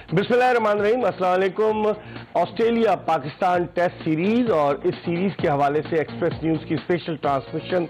बिस्मिल्लाहिर्रहमानिर्रहीम, अस्सलाम वालेकुम। ऑस्ट्रेलिया पाकिस्तान टेस्ट सीरीज और इस सीरीज के हवाले से एक्सप्रेस न्यूज की स्पेशल ट्रांसमिशन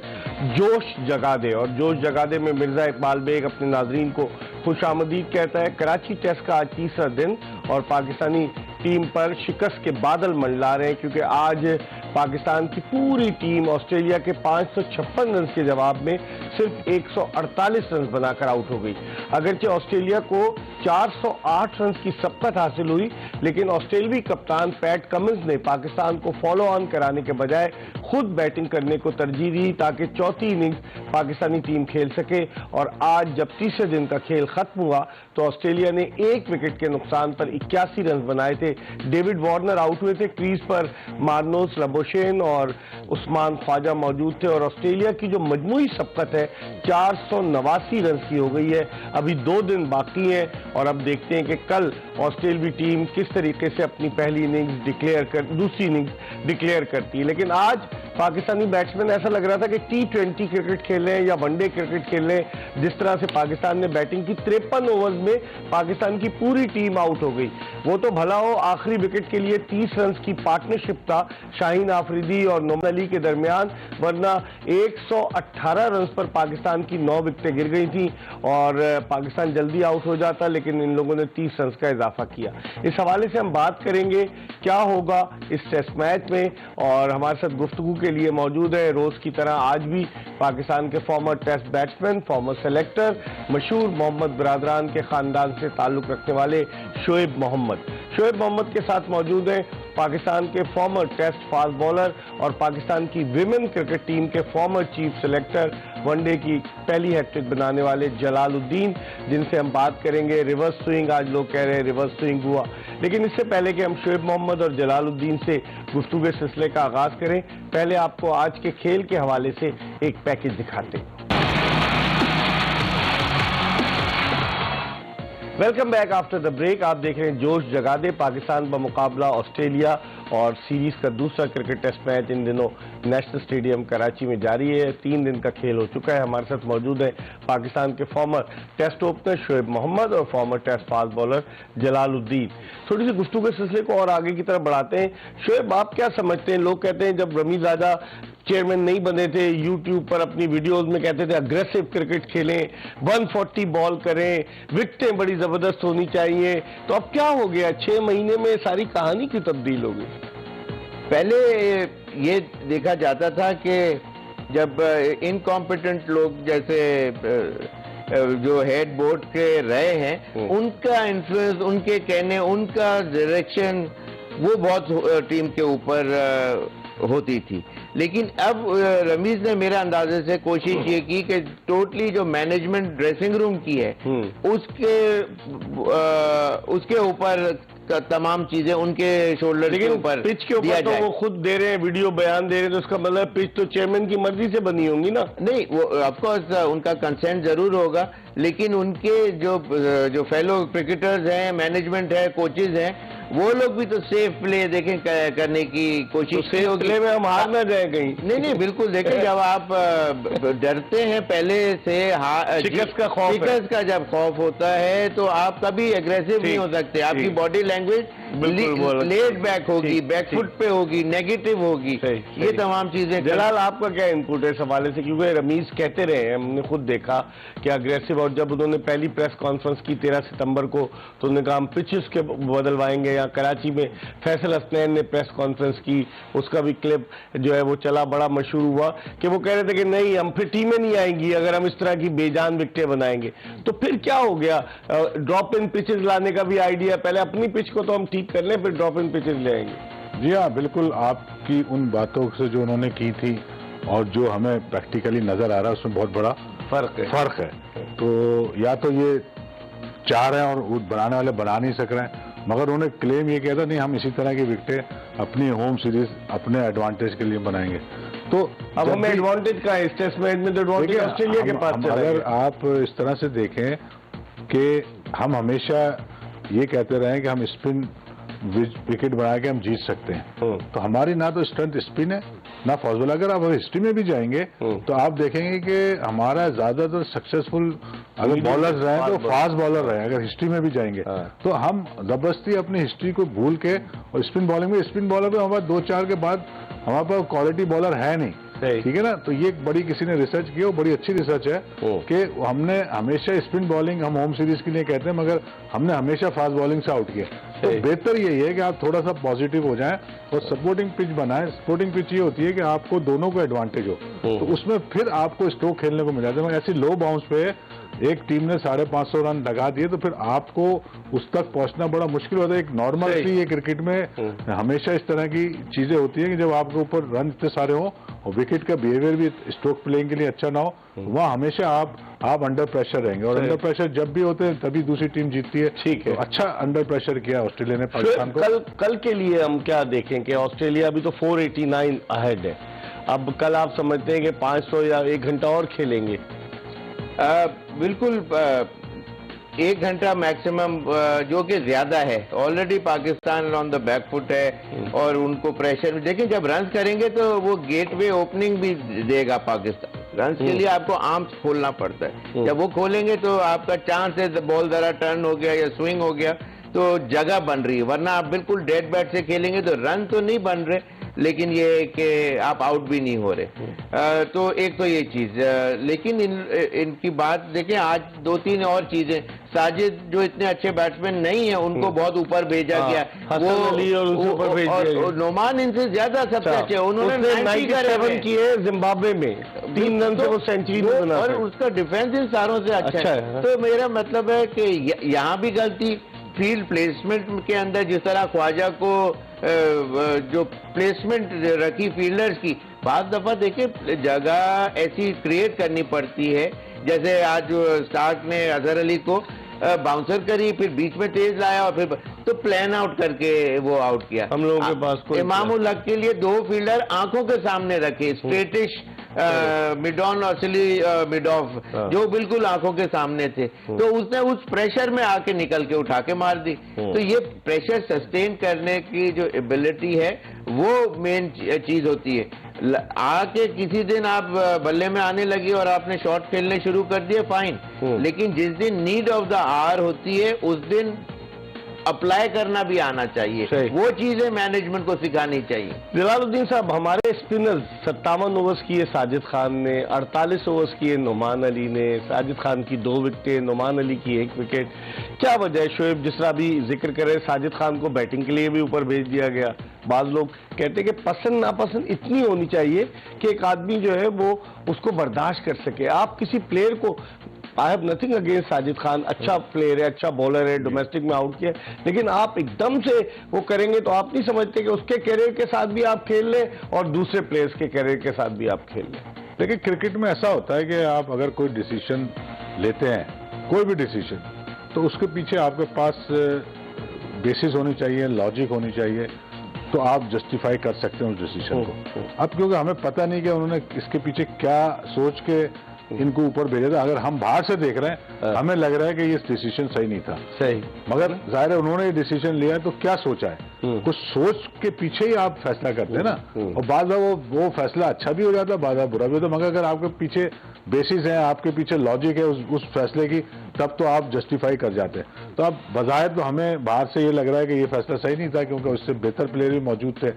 जोश जगा दे। और जोश जगा दे में मिर्जा इकबाल बेग अपने नाजरीन को खुशामदीद कहता है। कराची टेस्ट का आज तीसरा दिन और पाकिस्तानी टीम पर शिकस्त के बादल मंडला रहे हैं, क्योंकि आज पाकिस्तान की पूरी टीम ऑस्ट्रेलिया के 556 रन के जवाब में सिर्फ 148 रन बनाकर आउट हो गई। अगरचे ऑस्ट्रेलिया को 408 रन की सबकत हासिल हुई, लेकिन ऑस्ट्रेलियाई कप्तान पैट कमिंस ने पाकिस्तान को फॉलो ऑन कराने के बजाय खुद बैटिंग करने को तरजीह दी ताकि चौथी इनिंग्स पाकिस्तानी टीम खेल सके। और आज जब तीसरे दिन का खेल खत्म हुआ तो ऑस्ट्रेलिया ने 1 विकेट के नुकसान पर 81 रन बनाए थे। डेविड वार्नर आउट हुए थे, क्रीज पर मार्नोस, लबोशेन और उस्मान ख्वाजा मौजूद थे और ऑस्ट्रेलिया की जो मजमूई सबकत है 489 रन की हो गई है। अभी 2 दिन बाकी हैं और अब देखते हैं कि कल ऑस्ट्रेलियाई टीम किस तरीके से अपनी पहली इनिंग्स दूसरी इनिंग्स डिक्लेयर करती है। लेकिन आज पाकिस्तानी बैट्समैन ऐसा लग रहा था कि T20 क्रिकेट खेल रहे हैं या वनडे क्रिकेट खेल रहे हैं। जिस तरह से पाकिस्तान ने बैटिंग की 53 ओवर्स में पाकिस्तान की पूरी टीम आउट हो गई। वो तो भला हो, आखिरी विकेट के लिए 30 रन की पार्टनरशिप था शाहीन आफरीदी और नोमान अली के दरमियान, वरना 118 रन पर पाकिस्तान की 9 विकेटें गिर गई थी और पाकिस्तान जल्दी आउट हो जाता, लेकिन इन लोगों ने 30 रन का इजाफा किया। इस हवाले से हम बात करेंगे क्या होगा इस टेस्ट मैच में, और हमारे साथ गुफ्तगू के लिए मौजूद है रोज की तरह आज भी पाकिस्तान के former Test batsman, former selector, मशहूर मोहम्मद बिरादरान के खानदान से ताल्लुक रखने वाले शोएब मोहम्मद। शोएब मोहम्मद के साथ मौजूद हैं पाकिस्तान के फॉर्मर टेस्ट फास्ट बॉलर और पाकिस्तान की विमेन क्रिकेट टीम के फॉर्मर चीफ सेलेक्टर, वनडे की पहली हैट्रिक बनाने वाले जलालुद्दीन, जिनसे हम बात करेंगे रिवर्स स्विंग। आज लोग कह रहे हैं रिवर्स स्विंग हुआ, लेकिन इससे पहले कि हम शोएब मोहम्मद और जलालुद्दीन से गुफ्तगू के सिलसिले का आगाज करें, पहले आपको आज के खेल के हवाले से एक पैकेज दिखाते हैं। Welcome back after the break. आप देख रहे हैं जोश जगा दे। पाकिस्तान बमुकाबला ऑस्ट्रेलिया और सीरीज का दूसरा क्रिकेट टेस्ट मैच इन दिनों नेशनल स्टेडियम कराची में जारी है। 3 दिन का खेल हो चुका है। हमारे साथ मौजूद है पाकिस्तान के former test opener Shoaib Mohammad और former test fast bowler Jalaluddin. थोड़ी सी गुफ्तगू के सिलसिले को और आगे की तरफ बढ़ाते हैं। शोएब, आप क्या समझते हैं? लोग कहते हैं जब रमीज राजा चेयरमैन नहीं बने थे, यूट्यूब पर अपनी वीडियोस में कहते थे अग्रेसिव क्रिकेट खेलें, 140 बॉल करें, विकेटें बड़ी जबरदस्त होनी चाहिए, तो अब क्या हो गया? 6 महीने में सारी कहानी क्यों तब्दील हो गई? पहले ये देखा जाता था कि जब इनकॉम्पिटेंट लोग जैसे जो हेड बोर्ड के रहे हैं, उनका इन्फ्लुएंस, उनके कहने, उनका डायरेक्शन वो बहुत टीम के ऊपर होती थी। लेकिन अब रमीज ने मेरे अंदाजे से कोशिश ये की कि टोटली जो मैनेजमेंट ड्रेसिंग रूम की है उसके ऊपर तमाम चीजें उनके शोल्डर के ऊपर, पिच के ऊपर तो वो खुद दे रहे हैं, वीडियो बयान दे रहे हैं, तो उसका मतलब पिच तो चेयरमैन की मर्जी से बनी होंगी ना? नहीं, वो ऑफ कोर्स उनका कंसेंट जरूर होगा, लेकिन उनके जो फेलो क्रिकेटर्स हैं, मैनेजमेंट है, कोचेज हैं, वो लोग भी तो सेफ प्ले देखें करने की कोशिश तो सेफ प्ले में हम हार ना जाए कहीं। नहीं, बिल्कुल देखें, जब आप डरते हैं पहले से, शिकस्त का जब खौफ होता है तो आप कभी एग्रेसिव नहीं हो सकते। आपकी बॉडी लैंग्वेज लेट बैक होगी, बैकफुट पे होगी, नेगेटिव होगी, ये तमाम चीजें। जलाल, आपका क्या इनपुट है इस हवाले से? क्योंकि रमीज कहते रहे, हमने खुद देखा कि अग्रेसिव, और जब उन्होंने पहली प्रेस कॉन्फ्रेंस की 13 सितंबर को तो उन्होंने कहा हम पिचेस के बदलवाएंगे। यहाँ कराची में फैसल हसनैन ने प्रेस कॉन्फ्रेंस की, उसका भी क्लिप जो है वो चला, बड़ा मशहूर हुआ कि वो कह रहे थे कि नहीं, हम फिर टीमें नहीं आएंगी अगर हम इस तरह की बेजान विकेटें बनाएंगे। तो फिर क्या हो गया? ड्रॉप इन पिचेस लाने का भी आइडिया, पहले अपनी पिच को तो हम ठीक कर लें, फिर ड्रॉप इन पिचेस ले आएंगे। जी हाँ, बिल्कुल आपकी उन बातों से जो उन्होंने की थी और जो हमें प्रैक्टिकली नजर आ रहा है उसमें बहुत बड़ा फर्क है। तो या तो ये चाह रहे हैं और बनाने वाले बना नहीं सक रहे हैं, मगर उन्हें क्लेम ये किया था नहीं, हम इसी तरह की विकेटें अपनी होम सीरीज अपने एडवांटेज के लिए बनाएंगे। तो अब हमें एडवांटेज का इस टेस्ट मैच में तो एडवांटेज ऑस्ट्रेलिया के पास चला गया। अगर आप इस तरह से देखें कि हम हमेशा ये कहते रहे कि हम स्पिन विकेट बना के हम जीत सकते हैं, तो हमारी ना तो स्ट्रेंथ स्पिन है ना फास्ट बॉलर। अगर आप हिस्ट्री में भी जाएंगे तो आप देखेंगे कि हमारा ज्यादातर सक्सेसफुल अगर बॉलर रहे तो फास्ट बॉलर रहे, अगर हिस्ट्री में भी जाएंगे तो हम जबरदस्ती अपनी हिस्ट्री को भूल के, और स्पिन बॉलिंग में हमारे 2-4 के बाद हमारे पास क्वालिटी बॉलर है नहीं, ठीक है ना। तो ये एक बड़ी किसी ने रिसर्च की और बड़ी अच्छी रिसर्च है कि हमने हमेशा स्पिन बॉलिंग हम होम सीरीज के लिए कहते हैं, मगर हमने हमेशा फास्ट बॉलिंग से आउट किया। तो बेहतर यही है कि आप थोड़ा सा पॉजिटिव हो जाएं और सपोर्टिंग पिच बनाएं। सपोर्टिंग पिच ये होती है कि आपको दोनों को एडवांटेज हो, तो उसमें फिर आपको स्ट्रोक खेलने को मिल जाता है। मगर ऐसी लो बाउंस पे एक टीम ने 550 रन लगा दिए तो फिर आपको उस तक पहुंचना बड़ा मुश्किल होता है। एक नॉर्मल सी ये क्रिकेट में हमेशा इस तरह की चीजें होती है कि जब आपके ऊपर रन इतने सारे हो और विकेट का बिहेवियर भी स्ट्रोक प्लेइंग के लिए अच्छा ना हो, वहाँ हमेशा आप अंडर प्रेशर रहेंगे, और अंडर प्रेशर जब भी होते हैं तभी दूसरी टीम जीतती है। ठीक है, तो अच्छा अंडर प्रेशर किया ऑस्ट्रेलिया ने पाकिस्तान को। कल के लिए हम क्या देखें कि ऑस्ट्रेलिया अभी तो 489 अहेड है। अब कल आप समझते हैं कि 500 या 1 घंटा और खेलेंगे? बिल्कुल 1 घंटा मैक्सिमम, जो कि ज्यादा है। Already Pakistan on the back foot है और उनको प्रेशर, लेकिन जब रन करेंगे तो वो गेटवे ओपनिंग भी देगा पाकिस्तान। रन के लिए आपको आर्म्स खोलना पड़ता है, जब वो खोलेंगे तो आपका चांस है बॉल जरा टर्न हो गया या स्विंग हो गया तो जगह बन रही है, वरना आप बिल्कुल डेड बैट से खेलेंगे तो रन तो नहीं बन रहे, लेकिन ये कि आप आउट भी नहीं हो रहे। तो एक तो ये चीज, लेकिन इनकी बात देखें, आज 2-3 और चीजें। साजिद जो इतने अच्छे बैट्समैन नहीं है उनको बहुत ऊपर भेजा गया, वो नोमान इनसे ज्यादा सबसे अच्छे, उन्होंने 97 किए जिम्बाब्वे में, 3 रन से वो सेंचुरी बना, और उसका डिफेंस इन सारों से अच्छा है। तो मेरा मतलब है कि यहाँ भी गलती फील्ड प्लेसमेंट के अंदर, जिस तरह ख्वाजा को जो प्लेसमेंट रखी फील्डर्स की, बात दफा देखिए जगह ऐसी क्रिएट करनी पड़ती है। जैसे आज स्टार्क ने अजहर अली को बाउंसर करी, फिर बीच में तेज लाया और फिर तो प्लान आउट करके वो आउट किया। हम लोगों के पास कोई इमाम उल हक के लिए 2 फील्डर आंखों के सामने रखे, स्ट्रेटिश मिडॉन और सिली मिडॉफ, जो बिल्कुल आंखों के सामने थे, तो उसने उस प्रेशर में आके निकल के उठा के मार दी। तो ये प्रेशर सस्टेन करने की जो एबिलिटी है वो मेन चीज होती है। आके किसी दिन आप बल्ले में आने लगी और आपने शॉट खेलने शुरू कर दिए, फाइन, लेकिन जिस दिन नीड ऑफ द आवर होती है उस दिन अप्लाई करना भी आना चाहिए। वो चीजें मैनेजमेंट को सिखानी चाहिए। जलालुद्दीन साहब, हमारे स्पिनर्स 57 ओवर्स किए साजिद खान ने, 48 ओवर्स किए नुमान अली ने, साजिद खान की 2 विकेटें, नुमान अली की 1 विकेट। क्या वजह है? शोएब जिस तरह भी जिक्र करे, साजिद खान को बैटिंग के लिए भी ऊपर भेज दिया गया। बाज लोग कहते हैं कि पसंद नापसंद इतनी होनी चाहिए कि एक आदमी जो है वो उसको बर्दाश्त कर सके। आप किसी प्लेयर को, I have nothing against Sajid Khan, अच्छा प्लेयर है, अच्छा बॉलर है, डोमेस्टिक में आउट किया, लेकिन आप एकदम से वो करेंगे तो आप नहीं समझते कि उसके कैरियर के साथ भी आप खेल लें और दूसरे प्लेयर्स के कैरियर के साथ भी आप खेल लें। देखिए, क्रिकेट में ऐसा होता है कि आप अगर कोई डिसीजन लेते हैं, कोई भी डिसीजन, तो उसके पीछे आपके पास बेसिस होनी चाहिए, लॉजिक होनी चाहिए, तो आप जस्टिफाई कर सकते हैं उस डिसीजन को। अब क्योंकि हमें पता नहीं कि उन्होंने इसके पीछे क्या सोच के इनको ऊपर भेजा था। अगर हम बाहर से देख रहे हैं, हमें लग रहा है कि ये डिसीजन सही नहीं था, सही, मगर जाहिर है उन्होंने ये डिसीजन लिया है तो क्या सोचा है, कुछ सोच के पीछे ही आप फैसला करते हैं ना। और बाद में वो फैसला अच्छा भी हो जाता है, बाद में बुरा भी होता है, मगर अगर आपके पीछे बेसिस है, आपके पीछे लॉजिक है उस फैसले की, तब तो आप जस्टिफाई कर जाते हैं। तो अब बजाय तो हमें बाहर से ये लग रहा है कि ये फैसला सही नहीं था क्योंकि उससे बेहतर प्लेयर भी मौजूद थे,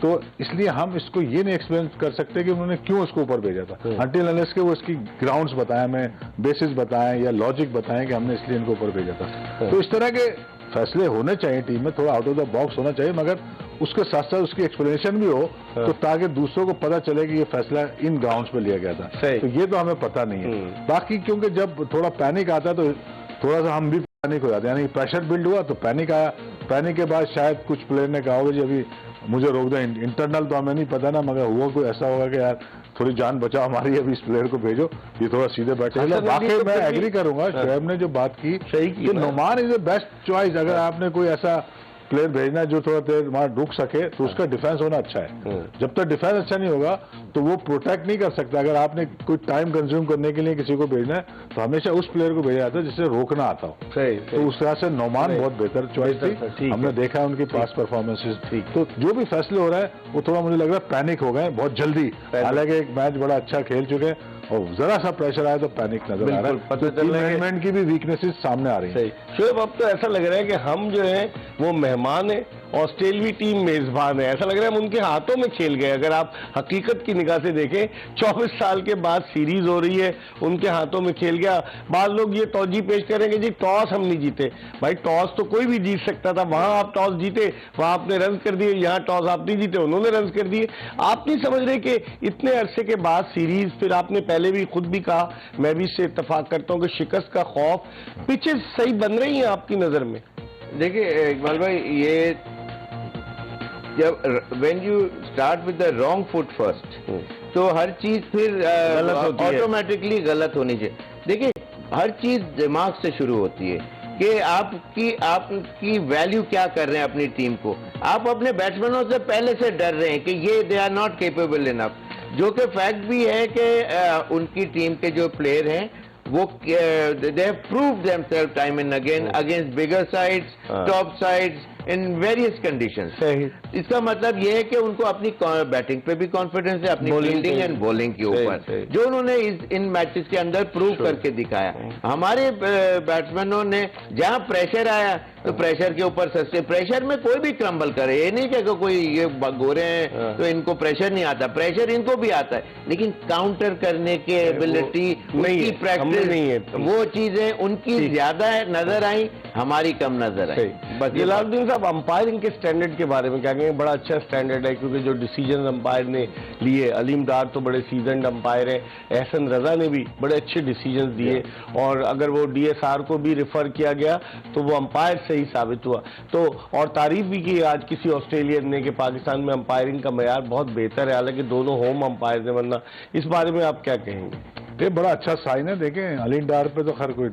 तो इसलिए हम इसको ये नहीं एक्सप्लेन कर सकते कि उन्होंने क्यों उसको ऊपर भेजा था, अंटिल अनलेस के वो इसकी ग्राउंड्स बताएं, हमें बेसिस बताएं या लॉजिक बताएं कि हमने इसलिए इनको ऊपर भेजा था। तो इस तरह के फैसले होने चाहिए टीम में, थोड़ा आउट ऑफ द बॉक्स होना चाहिए, मगर उसके साथ साथ उसकी एक्सप्लेनेशन भी हो, तो ताकि दूसरों को पता चले कि ये फैसला इन ग्राउंड्स पे लिया गया था। तो ये तो हमें पता नहीं है। बाकी क्योंकि जब थोड़ा पैनिक आता है तो थोड़ा सा हम भी पैनिक हो जाते हैं, यानी प्रेशर बिल्ड हुआ तो पैनिक आया। पैनिक के बाद शायद कुछ प्लेयर ने कहा होगा जी अभी मुझे रोक दो, इंटरनल तो हमें नहीं पता ना, मगर हुआ कोई ऐसा होगा कि यार थोड़ी जान बचाओ हमारी, अभी इस प्लेयर को भेजो, ये थोड़ा सीधे बैठे। बाकी मैं एग्री करूंगा, शोएब ने जो बात की कि Nauman is the best choice. अगर आपने कोई ऐसा प्लेयर भेजना है जो थोड़ा देर वहां रुक सके, तो उसका डिफेंस होना अच्छा है। जब तक डिफेंस अच्छा नहीं होगा तो वो प्रोटेक्ट नहीं कर सकता। अगर आपने कोई टाइम कंज्यूम करने के लिए किसी को भेजना है तो हमेशा उस प्लेयर को भेजा जाता है जिसे रोकना आता हो। सही, तो उस तरह से नौमान बहुत बेहतर चॉइस थी, हमने देखा है उनकी पास परफॉर्मेंसेस। तो जो भी फैसले हो रहा है वो थोड़ा मुझे लग रहा है पैनिक हो गए बहुत जल्दी। हालांकि एक मैच बड़ा अच्छा खेल चुके हैं और जरा सा प्रेशर आया तो पैनिक नजर आ रहा है। तो टीम मैनेजमेंट की भी वीकनेसेस सामने आ रही है। शोएब, अब तो ऐसा लग रहा है कि हम जो है वो मेहमान है, ऑस्ट्रेलियाई टीम मेजबान है। ऐसा लग रहा है हम उनके हाथों में खेल गए। अगर आप हकीकत की निगाह से देखें, 24 साल के बाद सीरीज हो रही है, उनके हाथों में खेल गया। बाद लोग ये तौजी पेश करेंगे जी टॉस हम नहीं जीते। भाई टॉस तो कोई भी जीत सकता था। वहां आप टॉस जीते, वहां आपने रन कर दिए। यहाँ टॉस आप नहीं जीते, उन्होंने रन कर दिए। आप नहीं समझ रहे कि इतने अरसे के बाद सीरीज, फिर आपने पहले भी खुद भी कहा, मैं भी इससे इत्तेफाक करता हूं कि शिकस्त का खौफ, पिचेस सही बन रही हैं आपकी नजर में? देखिए इकबाल भाई, ये जब when you start with the wrong foot first तो हर चीज फिर ऑटोमेटिकली गलत होनी चाहिए। देखिए हर चीज दिमाग से शुरू होती है कि आपकी वैल्यू क्या कर रहे हैं अपनी टीम को। आप अपने बैट्समैनों से पहले से डर रहे हैं कि ये they are not capable enough, जो कि फैक्ट भी है कि उनकी टीम के जो प्लेयर हैं वो they have proved themself time and again against bigger sides, top sides in various conditions. इसका मतलब यह है कि उनको अपनी बैटिंग पे भी कॉन्फिडेंस है, अपनी फील्डिंग एंड बॉलिंग के ऊपर, जो उन्होंने इन मैचेस के अंदर प्रूव करके दिखाया। हमारे बैट्समैनों ने जहां प्रेशर आया तो प्रेशर के ऊपर सस्ते, प्रेशर में कोई भी क्रम्बल करे। ये नहीं कि कोई ये गोरे हैं तो इनको प्रेशर नहीं आता, प्रेशर इनको भी आता है, लेकिन काउंटर करने की एबिलिटी, उनकी प्रैक्टिस नहीं है, वो चीजें उनकी ज्यादा नजर आई, हमारी कम नजर आई। बस जलालुद्दीन साहब, अंपायरिंग के स्टैंडर्ड के बारे में क्या कहेंगे? बड़ा अच्छा स्टैंडर्ड है, क्योंकि जो डिसीजन अंपायर ने लिए, अलीम डार तो बड़े सीजन्ड अंपायर है, एहसन रजा ने भी बड़े अच्छे डिसीजन दिए, और अगर वो DSR को भी रिफर किया गया तो वो अंपायर सही साबित हुआ। तो और तारीफ भी की आज किसी ऑस्ट्रेलियन ने कि पाकिस्तान में अंपायरिंग का मयार बहुत बेहतर है, हालांकि दोनों होम अंपायर ने, वरना इस बारे में आप क्या कहेंगे? ये बड़ा अच्छा साइन है। देखें अलीम डार पे तो खैर कोई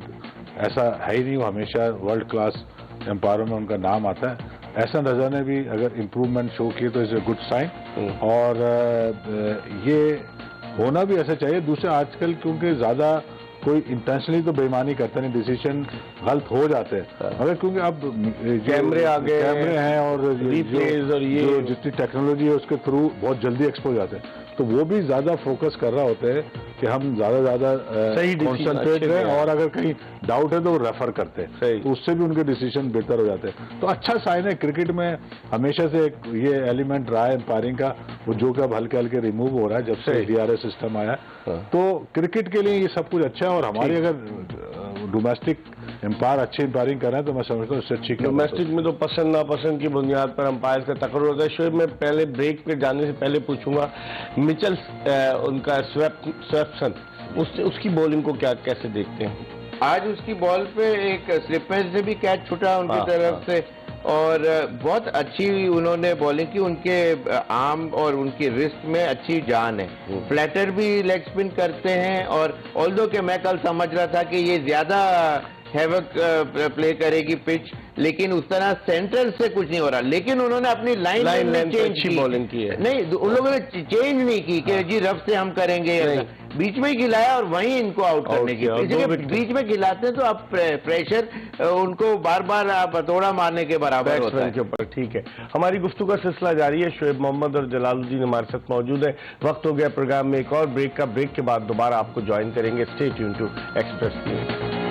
ऐसा है ही नहीं, वो हमेशा वर्ल्ड क्लास एम्पायरों में उनका नाम आता है। एहसन रजा ने भी अगर इम्प्रूवमेंट शो किए तो इट्स ए गुड साइन, और ये होना भी ऐसा चाहिए। दूसरा आजकल क्योंकि ज्यादा कोई इंटेंशनली तो बेईमानी करता नहीं, डिसीजन गलत हो जाते हैं, मगर क्योंकि अब कैमरे आ गए, कैमरे हैं और रिप्लेज और ये जो जितनी टेक्नोलॉजी है उसके थ्रू बहुत जल्दी एक्सपोज आते हैं, तो वो भी ज्यादा फोकस कर रहा होता है कि हम ज्यादा कॉन्सेंट्रेट रहें, और अगर कहीं डाउट है तो वो रेफर करते हैं, तो उससे भी उनके डिसीजन बेहतर हो जाते हैं। तो अच्छा साइन है। क्रिकेट में हमेशा से एक ये एलिमेंट रहा है एम्पायरिंग का, वो जो कि अब हल्के हल्के रिमूव हो रहा है जब से DRS सिस्टम आया। तो क्रिकेट के लिए ये सब कुछ अच्छा है, और हमारी अगर डोमेस्टिक एम्पायर अच्छी एम्पायरिंग कर रहे हैं तो मैं समझता हूँ उससे अच्छी। डोमेस्टिक में तो पसंद नापसंद की बुनियाद पर अंपायर का तकर्रुर होता है। शोएब, मैं पहले ब्रेक पे जाने से पहले पूछूंगा, मिचेल उनका स्वेप्सन, उसकी बॉलिंग को कैसे देखते हैं? आज उसकी बॉल पे एक स्लिपमेंट से भी कैच छूटा उनकी तरफ से, और बहुत अच्छी उन्होंने बॉलिंग की। उनके आर्म और उनकी रिस्ट में अच्छी जान है। फ्लैटर भी लेग स्पिन करते हैं, और ऑल्दो के मैं कल समझ रहा था कि ये ज्यादा हैवक प्ले करेगी पिच, लेकिन उस तरह सेंटर से कुछ नहीं हो रहा। लेकिन उन्होंने अपनी लाइन चेंज की, बॉलिंग की है। नहीं, उन लोगों ने चेंज नहीं की कि जी रफ से हम करेंगे, बीच में ही खिलाया और वहीं इनको आउट करने की। इसलिए बीच में खिलाते हैं तो आप प्रेशर उनको बार बार आप हथौड़ा मारने के बराबर होता है। के ऊपर ठीक है। हमारी गुफ्तगू का सिलसिला जारी है। शोएब मोहम्मद और जलालुद्दीन हमारे साथ मौजूद है। वक्त हो गया प्रोग्राम में एक और ब्रेक का। ब्रेक के बाद दोबारा आपको ज्वाइन करेंगे। Stay tune to Express News.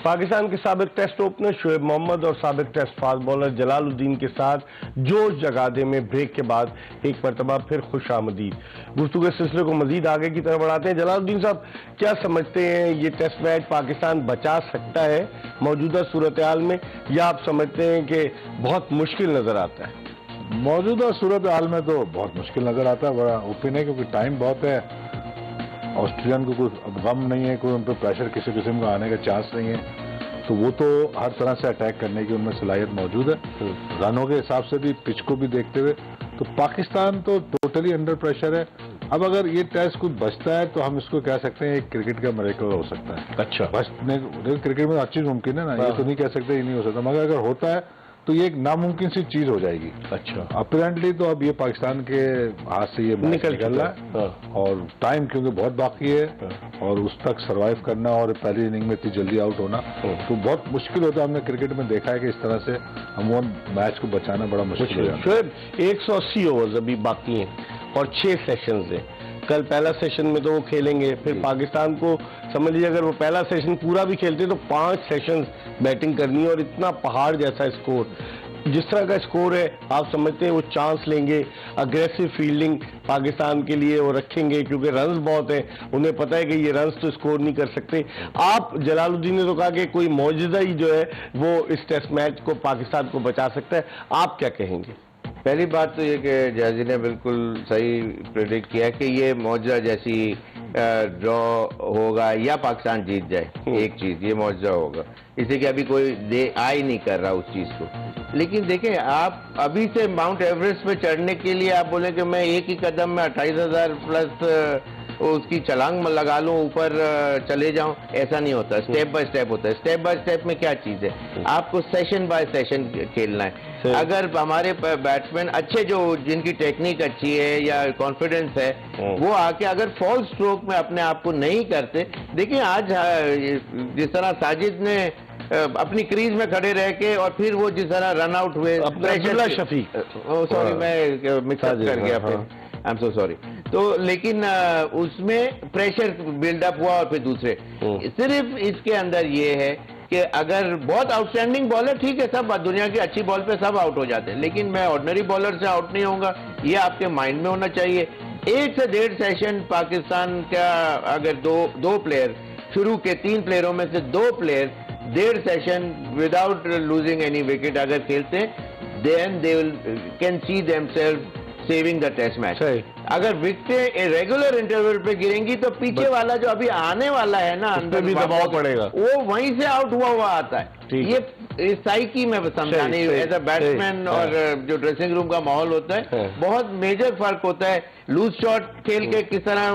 Pakistan के साबिक टेस्ट ओपनर शोएब मोहम्मद और साबिक टेस्ट फास्ट बॉलर जलालुद्दीन के साथ जोश जगादे में ब्रेक के बाद एक मरतबा फिर खुश आमदीद। गुफ्तगू के सिलसिले को मजीद आगे की तरफ बढ़ाते हैं। जलालुद्दीन साहब, क्या समझते हैं ये टेस्ट मैच पाकिस्तान बचा सकता है मौजूदा सूरत हाल में, या आप समझते हैं कि बहुत मुश्किल नजर आता है? मौजूदा सूरत हाल में तो बहुत मुश्किल नजर आता है। बड़ा ओपन है क्योंकि टाइम बहुत है। ऑस्ट्रेलियन को कोई गम नहीं है, कोई उन पर प्रेशर किसी किस्म का आने का चांस नहीं है, तो वो तो हर तरह से अटैक करने की उनमें सलाहियत मौजूद है। रनों के हिसाब से भी, पिच को भी देखते हुए, तो पाकिस्तान तो टोटली अंडर प्रेशर है। अब अगर ये टेस्ट कुछ बचता है तो हम इसको कह सकते हैं एक क्रिकेट का मिरेकल हो सकता है। अच्छा, बचने क्रिकेट में हर चीज मुमकिन है ना, ये तो नहीं कह सकते ये नहीं हो सकता, मगर अगर होता है तो ये एक नामुमकिन सी चीज हो जाएगी। अच्छा, अपेरेंटली तो अब ये पाकिस्तान के हाथ से ये मैच निकल रहा है और टाइम क्योंकि बहुत बाकी है और उस तक सरवाइव करना और पहली इनिंग में इतनी जल्दी आउट होना तो बहुत मुश्किल होता है। हमने क्रिकेट में देखा है कि इस तरह से हम वो मैच को बचाना बड़ा मुश्किल है। शोएब, 180 ओवर्स अभी बाकी हैं और 6 सेशंस हैं। कल पहला सेशन में तो वो खेलेंगे, फिर पाकिस्तान को समझ लीजिए अगर वो पहला सेशन पूरा भी खेलते तो 5 सेशंस बैटिंग करनी है और इतना पहाड़ जैसा स्कोर, जिस तरह का स्कोर है आप समझते हैं वो चांस लेंगे, अग्रेसिव फील्डिंग पाकिस्तान के लिए वो रखेंगे क्योंकि रन्स बहुत हैं, उन्हें पता है कि ये रन्स तो स्कोर नहीं कर सकते। आप जलालुद्दीन ने तो कहा कि कोई मौजूदा ही जो है वो इस टेस्ट मैच को पाकिस्तान को बचा सकता है, आप क्या कहेंगे? पहली बात तो ये कि जहाजी ने बिल्कुल सही प्रेडिक्ट किया कि ये मौजूदा जैसी ड्रॉ होगा या पाकिस्तान जीत जाए, एक चीज ये मौजूदा होगा, इसे कि अभी कोई आ ही नहीं कर रहा उस चीज को। लेकिन देखें, आप अभी से माउंट एवरेस्ट पे चढ़ने के लिए आप बोले कि मैं एक ही कदम में 28,000 प्लस उसकी छलांग लगा लूं, ऊपर चले जाऊं, ऐसा नहीं होता। स्टेप बाय स्टेप होता है। स्टेप बाय स्टेप में क्या चीज है, आपको सेशन बाय सेशन खेलना है। अगर हमारे बैट्समैन अच्छे जो जिनकी टेक्निक अच्छी है या कॉन्फिडेंस है, वो आके अगर फॉल स्ट्रोक में अपने आप को नहीं करते, देखिए आज जिस तरह साजिद ने अपनी क्रीज में खड़े रह के और फिर वो जिस तरह रन आउट हुए, शफीक, सॉरी मैं मिक्सअप कर गया, आई एम सो सॉरी। तो लेकिन उसमें प्रेशर बिल्डअप हुआ और फिर दूसरे, सिर्फ इसके अंदर ये है कि अगर बहुत आउटस्टैंडिंग बॉलर, ठीक है, सब दुनिया की अच्छी बॉल पे सब आउट हो जाते हैं, लेकिन मैं ऑर्डिनरी बॉलर से आउट नहीं होऊंगा, ये आपके माइंड में होना चाहिए। 1 से 1.5 सेशन पाकिस्तान का अगर दो प्लेयर, शुरू के 3 प्लेयरों में से 2 player 1.5 session without losing any wicket अगर खेलते, then they will can see themself saving the Test match. अगर विकेटें रेगुलर इंटरवल पे गिरेंगी तो पीछे वाला जो अभी आने वाला है ना, अंदर भी दबाव पड़ेगा, वो वहीं से आउट हुआ आता है। ये साइकी में समझाने एज अ बैट्समैन और जो ड्रेसिंग रूम का माहौल होता है, बहुत मेजर फर्क होता है। लूज शॉट खेल के किस तरह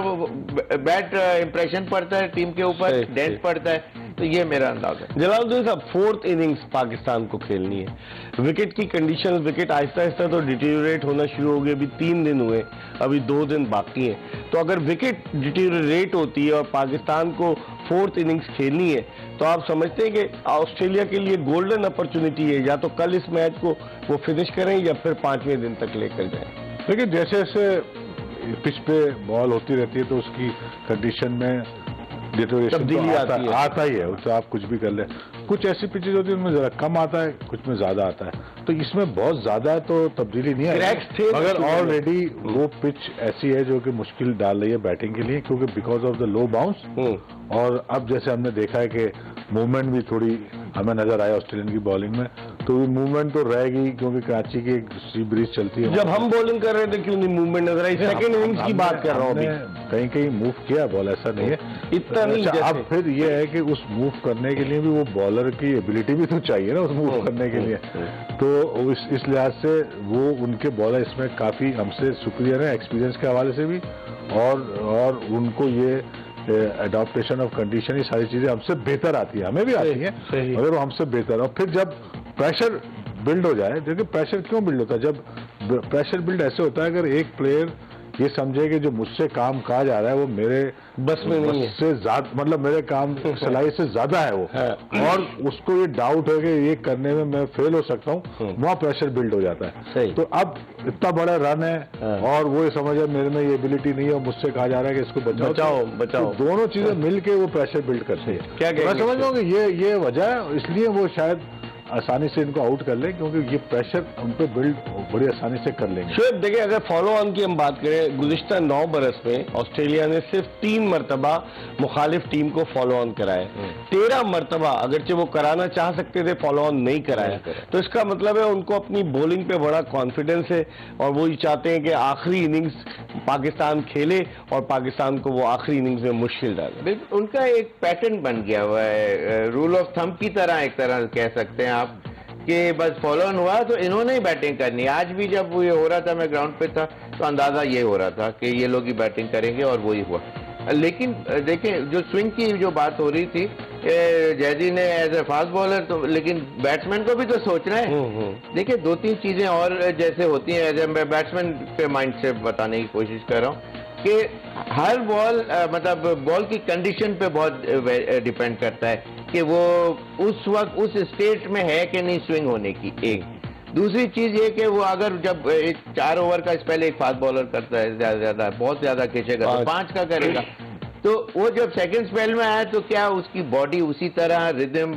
बैड इंप्रेशन पड़ता है टीम के ऊपर, डेंट पड़ता है, तो ये मेरा अंदाज है। जलालुद्दीन साहब, 4th इनिंग्स पाकिस्तान को खेलनी है, विकेट की कंडीशन, विकेट आहिस्ता आहिस्ता तो डिटीरियोरेट होना शुरू हो गई, अभी 3 दिन हुए, अभी 2 दिन बाकी हैं, तो अगर विकेट डिटीरियोरेट होती है और पाकिस्तान को 4th इनिंग्स खेलनी है तो आप समझते हैं कि ऑस्ट्रेलिया के लिए गोल्डन अपॉर्चुनिटी है, या तो कल इस मैच को वो फिनिश करें या फिर 5वें दिन तक लेकर जाएं? लेकिन जैसे जैसे पिच पे बॉल होती रहती है तो उसकी कंडीशन में तब्दीली तो आता ही है, उससे आप कुछ भी कर ले। कुछ ऐसी पिचेज होती है उनमें जरा कम आता है, कुछ में ज्यादा आता है, तो इसमें बहुत ज्यादा तो तब्दीली नहीं आई, मगर ऑलरेडी वो पिच ऐसी है जो कि मुश्किल डाल रही है बैटिंग के लिए, क्योंकि because of the low bounce. और अब जैसे हमने देखा है कि मूवमेंट भी थोड़ी हमें नजर आया ऑस्ट्रेलियन की बॉलिंग में, तो ये मूवमेंट तो रहेगी क्योंकि कराची की एक सी ब्रीज चलती है। जब हम बॉलिंग कर रहे थे क्यों नहीं मूवमेंट नजर आई? सेकंड इनिंग्स की बात कर रहा हूँ, कहीं कहीं मूव किया बॉल, ऐसा नहीं है, इतना नहीं। अब फिर ये है कि उस मूव करने के लिए भी वो बॉलर की एबिलिटी भी तो चाहिए ना उस मूव करने के लिए, तो इस लिहाज से वो उनके बॉलर इसमें काफी हमसे सुपीरियर है एक्सपीरियंस के हवाले से भी, और उनको ये एडॉप्टेशन ऑफ कंडीशन, ये सारी चीजें हमसे बेहतर आती है, हमें भी आती है मगर वो हमसे बेहतर। और फिर जब प्रेशर बिल्ड हो जाए, देखिए प्रेशर क्यों बिल्ड होता है, जब प्रेशर बिल्ड ऐसे होता है अगर एक प्लेयर ये समझे कि जो मुझसे काम कहा जा रहा है वो मेरे बस में नहीं है, से ज्यादा, मतलब मेरे काम सलाही से ज्यादा है वो, और उसको ये डाउट है कि ये करने में मैं फेल हो सकता हूँ, वहाँ प्रेशर बिल्ड हो जाता है। तो अब इतना बड़ा रन है और वो ये समझे मेरे में ये एबिलिटी नहीं है और मुझसे कहा जा रहा है कि इसको बचाओ बचाओ, तो दोनों चीजें मिलके वो प्रेशर बिल्ड करते हैं। क्या मैं समझ रहा हूँ कि ये वजह है, इसलिए वो शायद आसानी से इनको आउट कर ले, क्योंकि ये प्रेशर उन पे बिल्ड बड़ी आसानी से कर लेंगे। शोएब, देखिए अगर फॉलो ऑन की हम बात करें, गुज़िश्ता 9 बरस में ऑस्ट्रेलिया ने सिर्फ 3 मरतबा मुखालिफ टीम को फॉलो ऑन कराया, 13 मरतबा अगरचे वो कराना चाह सकते थे फॉलो ऑन नहीं कराया, तो इसका मतलब है उनको अपनी बॉलिंग पे बड़ा कॉन्फिडेंस है और वो ये चाहते हैं कि आखिरी इनिंग्स पाकिस्तान खेले और पाकिस्तान को वो आखिरी इनिंग्स में मुश्किल डाले। उनका एक पैटर्न बन गया हुआ है, रूल ऑफ थंब की तरह एक तरह कह सकते हैं आप, कि बस फॉलो ऑन हुआ तो इन्होंने ही बैटिंग करनी। आज भी जब ये हो रहा था, मैं ग्राउंड पे था, तो अंदाजा ये हो रहा था कि ये लोग ही बैटिंग करेंगे और वही हुआ। लेकिन देखें, जो स्विंग की जो बात हो रही थी, जैदी ने एज ए फास्ट बॉलर, तो लेकिन बैट्समैन को भी तो सोचना है। देखिए, 2-3 चीजें और जैसे होती हैं, एज ए मैं बैट्समैन के माइंड से बताने की कोशिश कर रहा हूँ कि हर बॉल मतलब बॉल की कंडीशन पे बहुत डिपेंड करता है कि वो उस वक्त उस स्टेट में है कि नहीं स्विंग होने की। एक दूसरी चीज ये कि वो अगर जब 4 ओवर का पहले एक फास्ट बॉलर करता है, ज्यादा बहुत ज्यादा खींचेगा तो 5 का करेगा, तो वो जब सेकंड स्पेल में आया तो क्या उसकी बॉडी उसी तरह रिदम,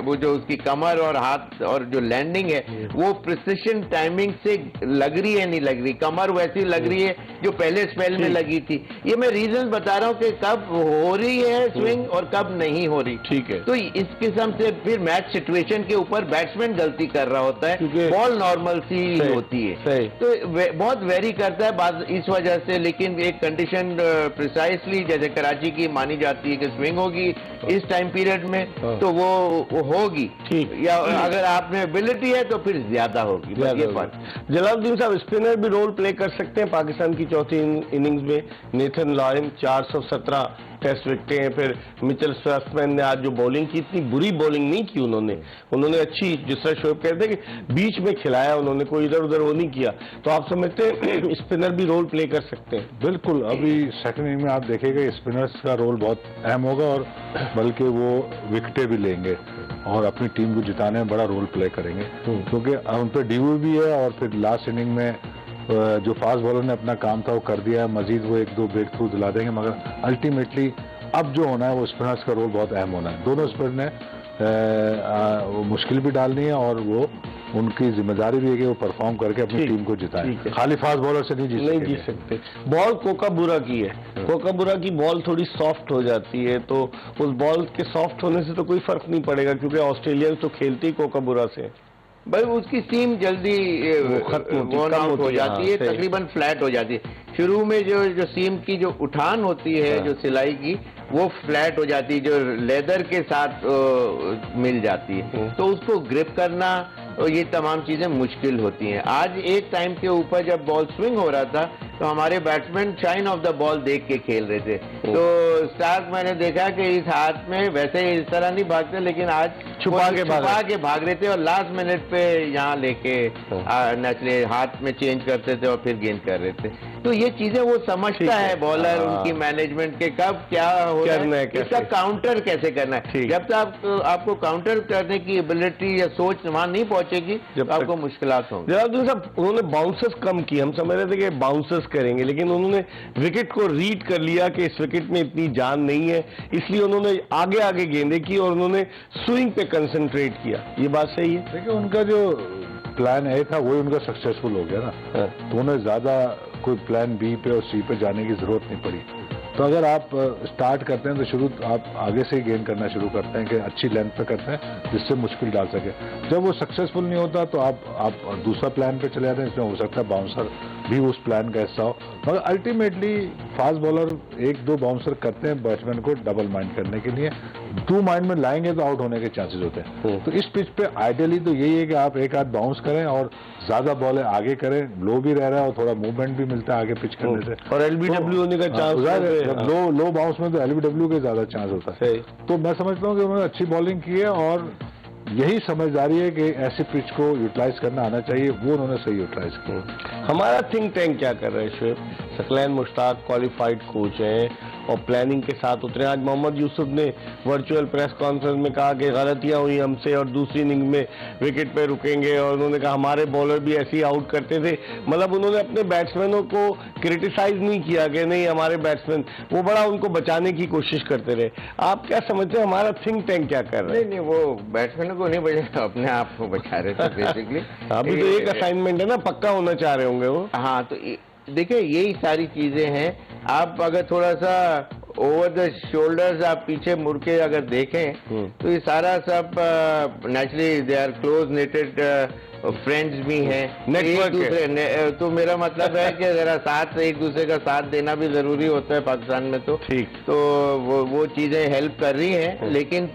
वो जो उसकी कमर और हाथ और जो लैंडिंग है वो प्रिसिशन टाइमिंग से लग रही है, नहीं लग रही, कमर वैसी लग रही है जो पहले स्पेल में लगी थी। ये मैं रीजन बता रहा हूँ कि कब हो रही है स्विंग और कब नहीं हो रही। ठीक है। तो इस किस्म से फिर मैच सिचुएशन के ऊपर बैट्समैन गलती कर रहा होता है, बॉल नॉर्मल सी होती है, तो बहुत वेरी करता है बात इस वजह से। लेकिन एक कंडीशन प्रिसाइसली जैसे कराची की मानी जाती है कि स्विंग होगी इस टाइम पीरियड में, तो वो होगी, या अगर आप में एबिलिटी है तो फिर ज्यादा होगी। जलालुद्दीन साहब, स्पिनर भी रोल प्ले कर सकते हैं पाकिस्तान की चौथी इनिंग्स में। नेथन लॉयन 417 टेस्ट विकेटें हैं। फिर मिचेल स्टार्कमैन ने आज जो बॉलिंग की, इतनी बुरी बॉलिंग नहीं की उन्होंने अच्छी, जिस तरह शोएब कहते हैं कि बीच में खिलाया उन्होंने, कोई इधर उधर वो नहीं किया। तो आप समझते हैं स्पिनर भी रोल प्ले कर सकते हैं? बिल्कुल। अभी सेकंड इनिंग में आप देखेंगे स्पिनर्स का रोल बहुत अहम होगा, और बल्कि वो विकेटें भी लेंगे और अपनी टीम को जिताने में बड़ा रोल प्ले करेंगे, क्योंकि उन पर ड्यू भी है। और फिर लास्ट इनिंग में जो फास्ट बॉलर ने अपना काम था वो कर दिया है, मजीद वो 1-2 ब्रेक थ्रू दिला देंगे, मगर अल्टीमेटली अब जो होना है वो स्पिनर्स का रोल बहुत अहम होना है। दोनों स्पिनर ने वो मुश्किल भी डालनी है, और वो उनकी जिम्मेदारी भी है कि वो परफॉर्म करके अपनी टीम को जिताएं। खाली फास्ट बॉलर से नहीं जीत सकते। बॉल कोकाबुरा की है, कोकाबुरा की बॉल थोड़ी सॉफ्ट हो जाती है, तो उस बॉल के सॉफ्ट होने से तो कोई फर्क नहीं पड़ेगा, क्योंकि ऑस्ट्रेलियंस तो खेलते ही कोकाबुरा से। भाई उसकी सीम जल्दी वॉर्न आउट हो जाती है, तकरीबन फ्लैट हो जाती है। शुरू में जो सीम की जो उठान होती है, जो सिलाई की, वो फ्लैट हो जाती है, जो लेदर के साथ मिल जाती है, तो उसको ग्रिप करना और ये तमाम चीजें मुश्किल होती हैं। आज एक टाइम के ऊपर जब बॉल स्विंग हो रहा था तो हमारे batsman shine of the ball देख के खेल रहे थे, तो स्टार्क मैंने देखा कि इस हाथ में, वैसे इस तरह नहीं भागते, लेकिन आज छुपा के भाग रहे थे और लास्ट मिनट पे यहाँ लेके नेचुरली हाथ में चेंज करते थे और फिर गेंद कर रहे थे। तो ये चीजें वो समझता है बॉलर, उनकी मैनेजमेंट के कब क्या हो रहा है, इसका काउंटर कैसे करना है। जब तक आपको काउंटर करने की एबिलिटी या सोच वहां नहीं पहुंचेगी जब आपको मुश्किलात होंगी। जलालुद्दीन साहब, उन्होंने बाउंसर्स कम किए, हम समझ रहे थे कि बाउंसर्स करेंगे, लेकिन उन्होंने विकेट को रीड कर लिया कि इस विकेट में इतनी जान नहीं है, इसलिए उन्होंने आगे आगे गेंदें की और उन्होंने स्विंग पे कंसंट्रेट किया। ये बात सही है? देखिए, उनका जो प्लान ए था वही उनका सक्सेसफुल हो गया ना, तो उन्हें ज्यादा कोई प्लान बी पे और सी पे जाने की जरूरत नहीं पड़ी। तो अगर आप स्टार्ट करते हैं तो शुरू आप आगे से ही गेंद करना शुरू करते हैं कि अच्छी लेंथ पे करते हैं जिससे मुश्किल डाल सके। जब वो सक्सेसफुल नहीं होता तो आप दूसरा प्लान पे चले जाते हैं, इसमें हो सकता है बाउंसर भी उस प्लान का हिस्सा हो, मगर अल्टीमेटली फास्ट बॉलर 1-2 बाउंसर करते हैं बैट्समैन को डबल माइंड करने के लिए। 2 माइंड में लाएंगे तो आउट होने के चांसेस होते हैं। तो इस पिच पे आइडियली तो यही है कि आप एक आध बाउंस करें और ज्यादा बॉल आगे करें, लो भी रह रहा है और थोड़ा मूवमेंट भी मिलता है आगे पिच करने से, और एलबीडब्ल्यू होने का चांस, लो बाउंस में तो एलबीडब्ल्यू के ज्यादा चांस होता है। तो मैं समझता हूँ कि उन्होंने अच्छी बॉलिंग की है और यही समझदारी है कि ऐसी पिच को यूटिलाइज करना आना चाहिए, वो उन्होंने सही यूटिलाइज किया। हमारा थिंक टैंक क्या कर रहे हैं शोएब? सकलैन मुश्ताक क्वालिफाइड कोच हैं और प्लानिंग के साथ उतरे। आज मोहम्मद यूसुफ ने वर्चुअल प्रेस कॉन्फ्रेंस में कहा कि गलतियां हुई हमसे और दूसरी इनिंग में विकेट पे रुकेंगे, और उन्होंने कहा हमारे बॉलर भी ऐसे ही आउट करते थे। मतलब उन्होंने अपने बैट्समैनों को क्रिटिसाइज नहीं किया कि नहीं हमारे बैट्समैन, वो बड़ा उनको बचाने की कोशिश करते रहे। आप क्या समझते हैं हमारा थिंक टैंक क्या कर रहा है? नहीं, वो बैट्समैनों को नहीं बचा, अपने आप को बचा रहे थे बेसिकली। अभी तो एक असाइनमेंट है ना, पक्का होना चाह रहे होंगे वो। हाँ, तो देखिए यही सारी चीजें हैं। आप अगर थोड़ा सा ओवर द शोल्डर्स आप पीछे मुड़ के अगर देखें तो ये सारा सब naturally they are close knitted friends भी हैं, एक दूसरे। तो मेरा मतलब है कि जरा साथ एक दूसरे का साथ देना भी जरूरी होता है पाकिस्तान में। तो ठीक, तो वो चीजें हेल्प कर रही हैं, लेकिन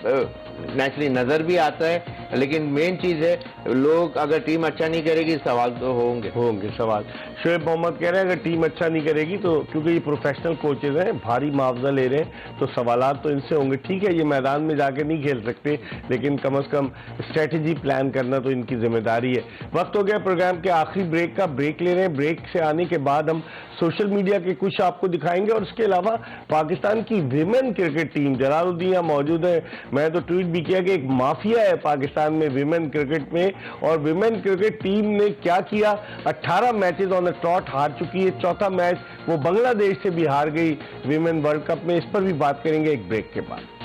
नेचुरली नजर भी आता है लेकिन मेन चीज है, लोग अगर टीम अच्छा नहीं करेगी सवाल तो होंगे सवाल। शोएब मोहम्मद कह रहे हैं अगर टीम अच्छा नहीं करेगी तो, क्योंकि ये प्रोफेशनल कोचेज हैं, भारी मुआवजा ले रहे हैं, तो सवालात तो इनसे होंगे। ठीक है, ये मैदान में जाके नहीं खेल सकते, लेकिन कम से कम स्ट्रेटेजी प्लान करना तो इनकी जिम्मेदारी है। वक्त हो गया प्रोग्राम के आखिरी ब्रेक का, ब्रेक ले रहे हैं। ब्रेक से आने के बाद हम सोशल मीडिया के कुछ आपको दिखाएंगे और उसके अलावा पाकिस्तान की विमेन क्रिकेट टीम, जलालुद्दीन यहाँ मौजूद है। मैं तो ट्वीट भी किया कि एक माफिया है पाकिस्तान में विमेन क्रिकेट में, और विमेन क्रिकेट टीम ने क्या किया, 18 मैचेस ऑन द ट्रॉट हार चुकी है। चौथा मैच वो बांग्लादेश से भी हार गई विमेन वर्ल्ड कप में। इस पर भी बात करेंगे एक ब्रेक के बाद।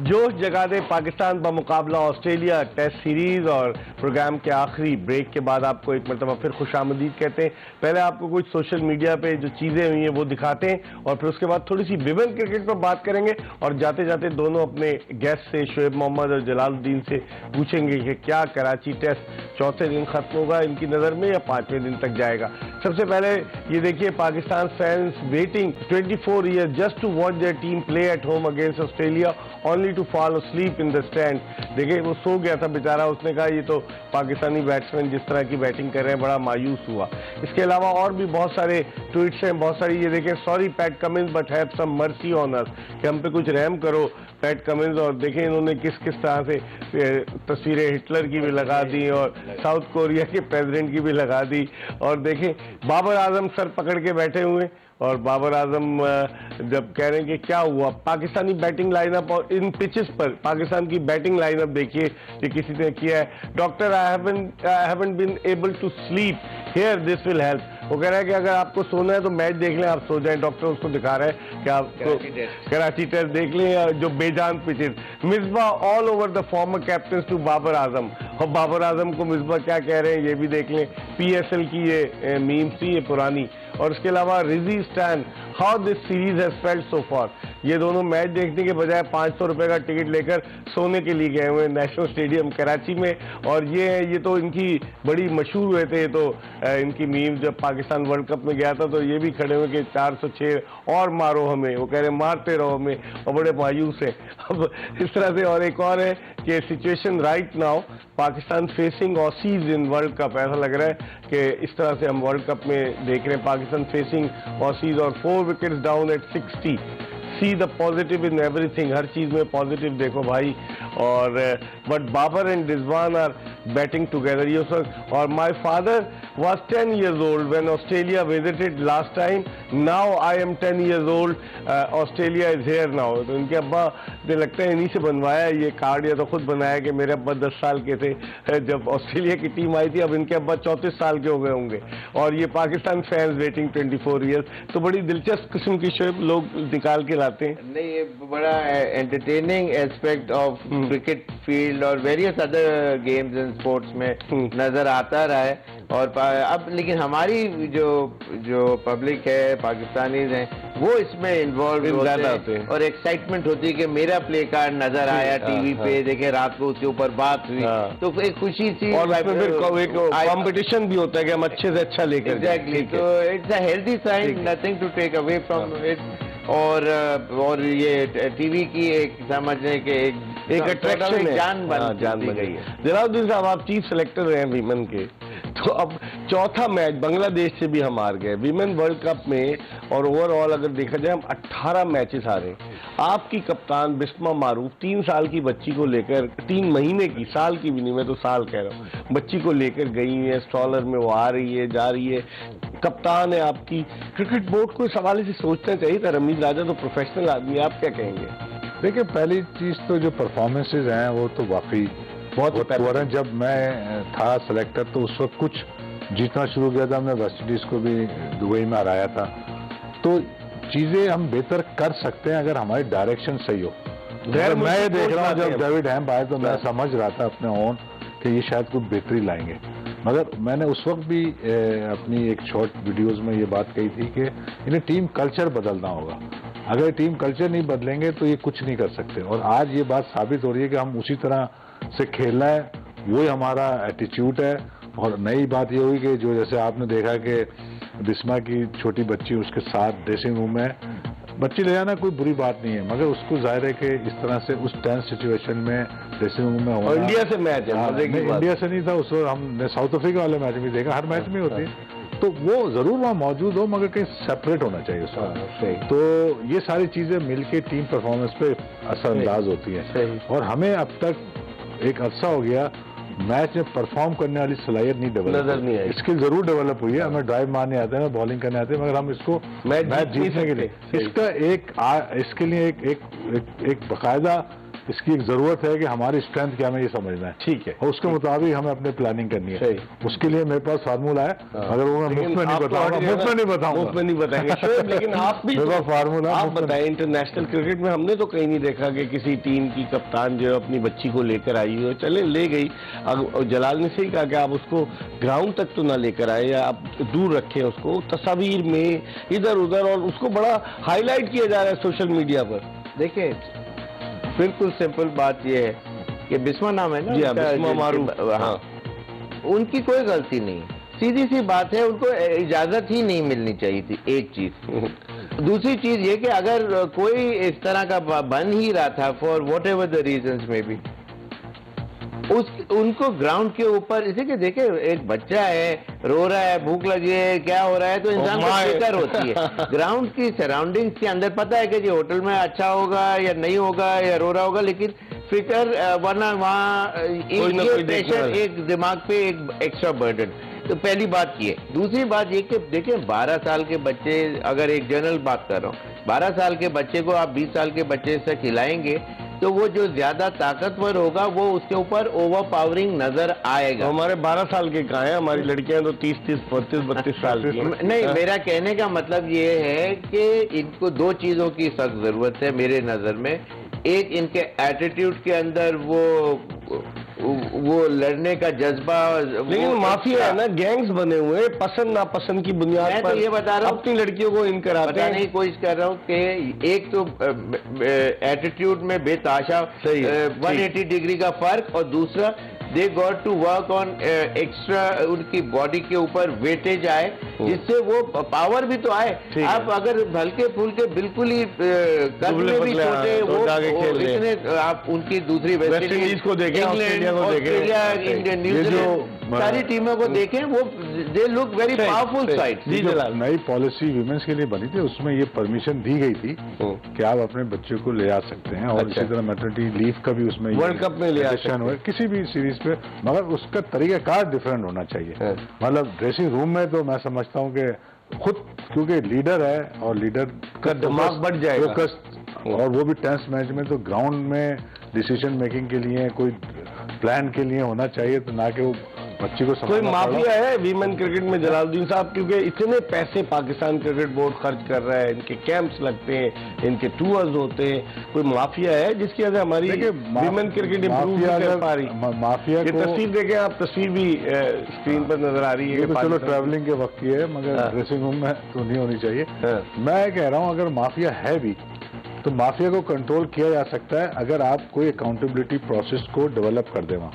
जोश जगा दे पाकिस्तान बमुकाबला ऑस्ट्रेलिया टेस्ट सीरीज और प्रोग्राम के आखिरी ब्रेक के बाद आपको एक मरतबा फिर खुशामदीद कहते हैं। पहले आपको कुछ सोशल मीडिया पे जो चीज़ें हुई हैं वो दिखाते हैं और फिर उसके बाद थोड़ी सी विमेन क्रिकेट पर बात करेंगे और जाते जाते दोनों अपने गेस्ट से शोएब मोहम्मद और जलालुद्दीन से पूछेंगे कि क्या कराची टेस्ट चौथे दिन खत्म होगा इनकी नज़र में या 5वें दिन तक जाएगा। सबसे पहले ये देखिए, Pakistan fans waiting 24 year just to watch their team play at home against Australia only to fall asleep in the stand। देखिए वो सो गया था बेचारा, उसने कहा ये तो पाकिस्तानी बैट्समैन जिस तरह की बैटिंग कर रहे हैं, बड़ा मायूस हुआ। इसके अलावा और भी बहुत सारे ट्वीट्स हैं, बहुत सारी। ये देखें, sorry Pat Cummins but have some mercy on us, कि हम पे कुछ रहम करो पैट कमिंस। और देखें इन्होंने किस किस तरह से तस्वीरें हिटलर की भी लगा दी और साउथ कोरिया के प्रेसिडेंट की भी लगा दी। और देखें बाबर आजम सर पकड़ के बैठे हुए, और बाबर आजम जब कह रहे हैं कि क्या हुआ पाकिस्तानी बैटिंग लाइनअप और इन पिचेस पर पाकिस्तान की बैटिंग लाइनअप देखिए कि किसी ने किया है, doctor I haven't been able to sleep here, this will help. वो कह रहा है कि अगर आपको सोना है तो मैच देख लें, आप सो जाएं। डॉक्टर उसको दिखा रहा है कि आप कराची टेस्ट देख लें, जो बेजान pitches. Misbah all over the former captain to Babar Azam, और बाबर आजम को मिसबा क्या कह रहे हैं ये भी देख लें। PSL की ये मीम थी, ये पुरानी। और इसके अलावा रिजी स्टैन, how this series has felt so far. ये दोनों मैच देखने के बजाय 500 रुपए का टिकट लेकर सोने के लिए गए हुए नेशनल स्टेडियम कराची में। और ये तो इनकी बड़ी मशहूर हुए थे, तो इनकी मीम जब पाकिस्तान वर्ल्ड कप में गया था तो ये भी खड़े हुए कि 406 और मारो हमें, वो कह रहे मारते रहो हमें, और बड़े मायूस हैं। अब इस तरह से और एक और है कि situation right now Pakistan facing Aussies in world cup. ऐसा लग रहा है कि इस तरह से हम वर्ल्ड कप में देख रहे हैं पाकिस्तान फेसिंग ऑसीज और 4 wickets down at 60। See the positive in everything, हर चीज में पॉजिटिव देखो भाई। और but Babar and Rizwan are batting together. ये और my father was 10 years old when Australia visited last time. Now I am 10 years old. Australia is here now. तो इनके अब्बा ने लगता है इन्हीं से बनवाया ये कार्ड, या तो खुद बनाया कि मेरे अब्बा 10 साल के थे जब ऑस्ट्रेलिया की टीम आई थी, अब इनके अब्बा 34 साल के हो गए होंगे। और ये पाकिस्तान फैंस वेटिंग 24 ईयर्स। तो बड़ी दिलचस्प किस्म की शोएब लोग निकाल के लाते हैं। नहीं, ये बड़ा entertaining aspect of cricket field और various other games and sports में नजर आता रहा है। और अब लेकिन हमारी जो पब्लिक है, पाकिस्तानीज हैं, वो इसमें इन्वॉल्व होते हैं और एक्साइटमेंट होती है कि मेरा प्ले कार्ड नजर आया टीवी पे, देखे रात को उसके ऊपर बात हुई, तो एक खुशी थी। और फिर कॉम्पिटिशन भी होता है कि हम अच्छे से अच्छा लेकर। एग्जैक्टली, तो it's a healthy sign, nothing to take away from it. और ये टीवी की एक समझने के एक अट्रैक्शन जान बन गई है। जलालुद्दीन साहब, आप चीफ सेलेक्टर रहे हैं वीमेन के, तो अब चौथा मैच बांग्लादेश से भी हम हार गए वीमेन वर्ल्ड कप में, और ओवरऑल अगर देखा जाए हम 18 मैचेस हारे। आपकी कप्तान बिस्मा मारूफ 3 साल की बच्ची को लेकर, 3 महीने की, साल की भी नहीं, मैं तो साल कह रहा हूँ, बच्ची को लेकर गई है, स्ट्रॉलर में वो आ रही है, जा रही है, कप्तान है आपकी। क्रिकेट बोर्ड को इस हवाले से सोचना चाहिए था। रमीज राजा तो प्रोफेशनल आदमी, आप क्या कहेंगे? देखिए, पहली चीज तो जो परफॉर्मेंसेज हैं वो तो वाकई बहुत पुअर हैं। जब मैं था सेलेक्टर तो उस वक्त कुछ जीतना शुरू किया था, हमने वेस्ट इंडीज को भी दुबई में हराया था। तो चीजें हम बेहतर कर सकते हैं अगर हमारी डायरेक्शन सही हो। मैं ये देख रहा हूँ, जब डेविड हैम आए तो मैं समझ रहा था अपने ओन कि ये शायद कुछ बेहतरी लाएंगे, मगर मैंने उस वक्त भी अपनी एक शॉर्ट वीडियोस में ये बात कही थी कि इन्हें टीम कल्चर बदलना होगा। अगर टीम कल्चर नहीं बदलेंगे तो ये कुछ नहीं कर सकते। और आज ये बात साबित हो रही है कि हम उसी तरह से खेलना है, वही हमारा एटीट्यूड है। और नई बात ये हुई कि जो जैसे आपने देखा कि बिस्मा की छोटी बच्ची उसके साथ ड्रेसिंग रूम में, बच्ची ले जाना कोई बुरी बात नहीं है, मगर उसको जाहिर है कि इस तरह से उस टेंस सिचुएशन में ड्रेसिंग रूम में होना। और इंडिया से मैच है, मजे की बात। इंडिया से नहीं था उस वक्त, हमने साउथ अफ्रीका वाले मैच भी देखा, हर मैच में होती है, तो वो जरूर वहाँ मौजूद हो मगर कहीं सेपरेट होना चाहिए उसमें। तो ये सारी चीजें मिलके टीम परफॉर्मेंस पे असरअंदाज होती है। और हमें अब तक एक अरसा हो गया मैच में परफॉर्म करने वाली सलाहियत नहीं डेवलप, स्किल जरूर डेवलप हुई है, हमें ड्राइव मारने आते हैं, बॉलिंग करने आते हैं, मगर हम इसको मैच जीतने के लिए इसके लिए एक बाकायदा इसकी एक जरूरत है कि हमारी स्ट्रेंथ क्या हमें ये समझना है, ठीक है, और उसके मुताबिक हमें अपने प्लानिंग करनी है। उसके लिए मेरे पास फार्मूला है, अगर वो मैं मुफ्त में नहीं बताएंगे शोएब, लेकिन आप भी मेरे पास फार्मूला, आप बताएं, इंटरनेशनल क्रिकेट में हमने तो कहीं नहीं देखा कि किसी टीम की कप्तान जो है अपनी बच्ची को लेकर आई हो, चले ले गई, जलाल ने सही कहा कि आप उसको ग्राउंड तक तो ना लेकर आए, या आप दूर रखें उसको तस्वीर में इधर उधर, और उसको बड़ा हाईलाइट किया जा रहा है सोशल मीडिया पर। देखिए बिल्कुल सिंपल बात यह है कि बिस्मा नाम है ना, जी बिस्मा मारूफ, हाँ, उनकी कोई गलती नहीं, सीधी सी बात है, उनको इजाजत ही नहीं मिलनी चाहिए थी, एक चीज। दूसरी चीज ये कि अगर कोई इस तरह का बन ही रहा था for what ever the reasons में भी, उनको ग्राउंड के ऊपर, इसे कि देखे एक बच्चा है रो रहा है, भूख लगी है, क्या हो रहा है, तो इंसान को फिक्र होती है। ग्राउंड की सराउंडिंग्स के अंदर पता है कि जी होटल में अच्छा होगा या नहीं होगा या रो रहा होगा, लेकिन फिक्र, वरना वहाँ ये प्रेशर एक दिमाग पे एक एक्स्ट्रा बर्डन। तो पहली बात ये। दूसरी बात ये कि देखिए 12 साल के बच्चे, अगर एक जनरल बात कर रहा हूँ, 12 साल के बच्चे को आप 20 साल के बच्चे से खिलाएंगे तो वो जो ज्यादा ताकतवर होगा वो उसके ऊपर ओवर पावरिंग नजर आएगा। तो हमारे 12 साल के कहाँ हैं, हमारी लड़कियां तो 30, 32 साल की। नहीं, मेरा कहने का मतलब ये है कि इनको दो चीजों की सख्त जरूरत है मेरे नजर में। एक, इनके एटीट्यूड के अंदर वो लड़ने का जज्बा, लेकिन माफिया है ना, गैंग्स बने हुए हैं, पसंद नापसंद की बुनियाद पर। मैं तो ये बता रहा हूँ, अपनी लड़कियों को इन कराते हैं। बताने की कोशिश कर रहा हूँ कि एक तो एटीट्यूड में बेताशा 180 डिग्री का फर्क, और दूसरा they got to work on extra, उनकी बॉडी के ऊपर वेटेज आए जिससे वो पावर भी तो आए। आप अगर हल्के फुल्के बिल्कुल ही कद में भी छोटे, वो इतने, आप उनकी दूसरी वेस्ट इंडीज को देखें, ऑस्ट्रेलिया, इंडियन, न्यूजीलैंड, सारी टीमों को देखें, वो they look very powerful side. नई पॉलिसी वुमेन्स के लिए बनी थी, उसमें ये परमिशन दी गई थी कि आप अपने बच्चे को ले आ सकते हैं, और इसी तरह मैटरनिटी लीव का भी उसमें वर्ल्ड कप में ले आ सकते हैं, किसी भी सीरीज पे, मगर उसका तरीकाकार डिफरेंट होना चाहिए। मतलब ड्रेसिंग रूम में तो मैं समझता हूँ कि खुद, क्योंकि लीडर है और लीडर का दिमाग बढ़ जाएगा, और वो भी टेंस मैच में, तो ग्राउंड में डिसीजन मेकिंग के लिए कोई प्लान के लिए होना चाहिए, तो ना कि वो बच्ची को कोई माफिया है वीमेन क्रिकेट में जलालुद्दीन साहब, क्योंकि इतने पैसे पाकिस्तान क्रिकेट बोर्ड खर्च कर रहा है, इनके कैंप्स लगते हैं, इनके टूर्स होते हैं, कोई माफिया है जिसकी वजह से हमारी वीमेन क्रिकेट इंप्रूव नहीं कर पा रही? माफिया ये तस्वीर देखें आप, तस्वीर भी स्क्रीन पर नजर आ रही है। चलो ट्रैवलिंग के वक्त की है, मगर ड्रेसिंग रूम में तो नहीं होनी चाहिए। मैं कह रहा हूँ अगर माफिया है भी तो माफिया को कंट्रोल किया जा सकता है अगर आप कोई अकाउंटेबिलिटी प्रोसेस को डेवलप कर दें वहाँ।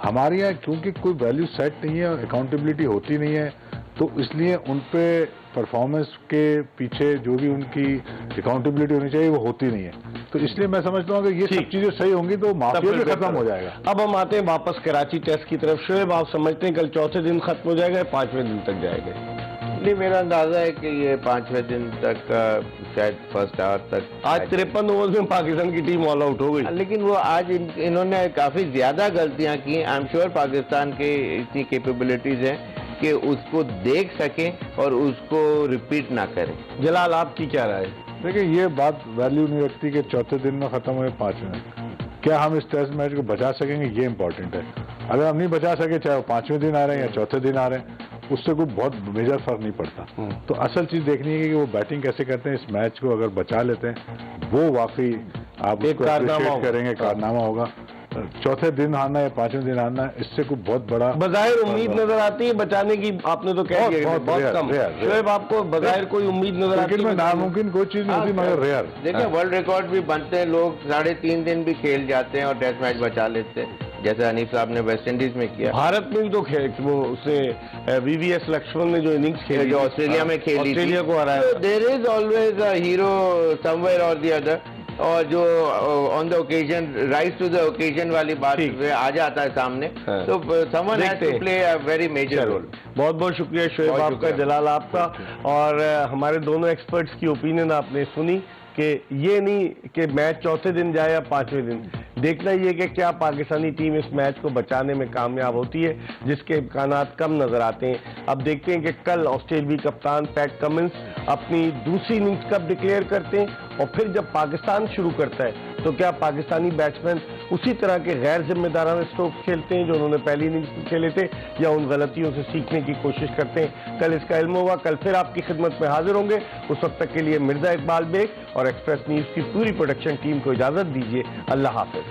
हमारे यहाँ क्योंकि कोई वैल्यू सेट नहीं है, अकाउंटेबिलिटी होती नहीं है, तो इसलिए उन पे परफॉर्मेंस के पीछे जो भी उनकी अकाउंटेबिलिटी होनी चाहिए वो होती नहीं है। तो इसलिए मैं समझता हूँ कि ये सब चीजें सही होंगी तो माफिया भी खत्म हो जाएगा। अब हम आते हैं वापस कराची टेस्ट की तरफ। शोएब, आप समझते हैं कल चौथे दिन खत्म हो जाएगा, 5वें दिन तक जाएगा? नहीं, मेरा अंदाजा है कि ये 5वें दिन तक शायद फर्स्ट आवर तक। आज 53 ओवर में पाकिस्तान की टीम ऑल आउट हो गई, लेकिन वो आज इन्होंने काफी ज्यादा गलतियां की। आई एम श्योर पाकिस्तान के इतनी कैपेबिलिटीज हैं कि उसको देख सकें और उसको रिपीट ना करें। जलाल, आपकी क्या राय है? देखिए, ये बात वैल्यू नहीं रखती कि चौथे दिन में खत्म हुए 5वें। क्या हम इस टेस्ट मैच को बचा सकेंगे, ये इंपॉर्टेंट है। अगर हम नहीं बचा सके, चाहे वो 5वें दिन आ रहे हैं या चौथे दिन आ रहे हैं, उससे कोई बहुत मेजर फर्क नहीं पड़ता। तो असल चीज देखनी है कि वो बैटिंग कैसे करते हैं। इस मैच को अगर बचा लेते हैं, वो वाकई आप उसको अप्रिशिएट करेंगे, कारनामा होगा। चौथे दिन आना या 5वें दिन आना, इससे कोई बहुत बड़ा बजाय उम्मीद नजर आती है बचाने की? आपने तो कह दिया बहुत कम। शोएब, आपको बजाय कोई उम्मीद नजर आती है? नामुमकिन कोई चीज नहीं होती, मगर रेयर। देखिए, वर्ल्ड रिकॉर्ड भी बनते हैं, लोग 3.5 दिन भी खेल जाते हैं और टेस्ट मैच बचा लेते हैं। जैसे हनीफ साहब ने वेस्ट इंडीज में किया। भारत में भी तो वो उसने वीवीएस लक्ष्मण ने जो इनिंग्स खेली, जो ऑस्ट्रेलिया में खेली, ऑस्ट्रेलिया को हराया। There is always a hero somewhere और द अदर, और जो on the occasion rise to the occasion वाली बात पे आ जाता है सामने, तो someone has to play a very major role. बहुत बहुत शुक्रिया शोएब आपका, जलाल आपका, और हमारे दोनों एक्सपर्ट्स की ओपिनियन आपने सुनी कि ये नहीं कि मैच चौथे दिन जाए या पांचवें दिन, देखना ये कि क्या पाकिस्तानी टीम इस मैच को बचाने में कामयाब होती है, जिसके इम्कानात कम नजर आते हैं। अब देखते हैं कि कल ऑस्ट्रेलियावी कप्तान पैट कमिंस अपनी दूसरी इनिंग्स कब डिक्लेयर करते हैं, और फिर जब पाकिस्तान शुरू करता है तो क्या पाकिस्तानी बैट्समैन उसी तरह के गैर जिम्मेदाराना स्ट्रोक्स खेलते हैं जो उन्होंने पहली इनिंग्स में खेले थे, या उन गलतियों से सीखने की कोशिश करते हैं। कल इसका इल्म होगा। कल फिर आपकी खिदमत में हाजिर होंगे। उस वक्त तक के लिए मिर्जा इकबाल बेग और एक्सप्रेस न्यूज की पूरी प्रोडक्शन टीम को इजाजत दीजिए। अल्लाह हाफिज।